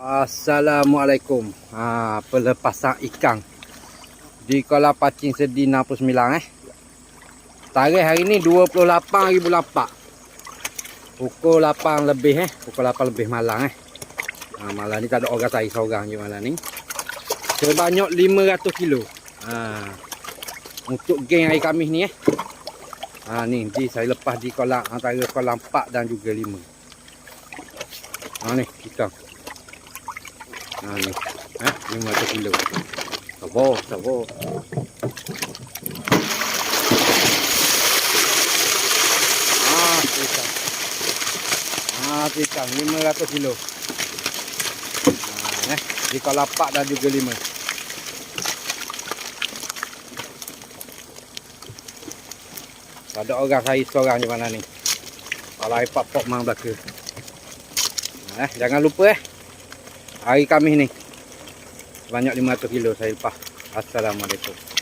Assalamualaikum. Pelepasan ikan di Kolam Pacing Sedi 69 . Tarikh hari ni 28 hari bulan 4. Pukul 8 lebih pukul 8 lebih malam malam ni tak ada orang, saya seorang je malam ni. Sebanyak 500 kilo. Untuk geng hari Khamis ni ni saya lepas di kolam antara kolam 4 dan juga 5. Ni ikan. Ni 500 kilo. Sabar. Ikan 500 kilo. Di kolam 4 dan juga 5. Tak ada orang, saya seorang je mana ni. Kalau air pop mang belaka. Jangan lupa hari Khamis ni banyak 500 kilo saya lepas. Assalamualaikum.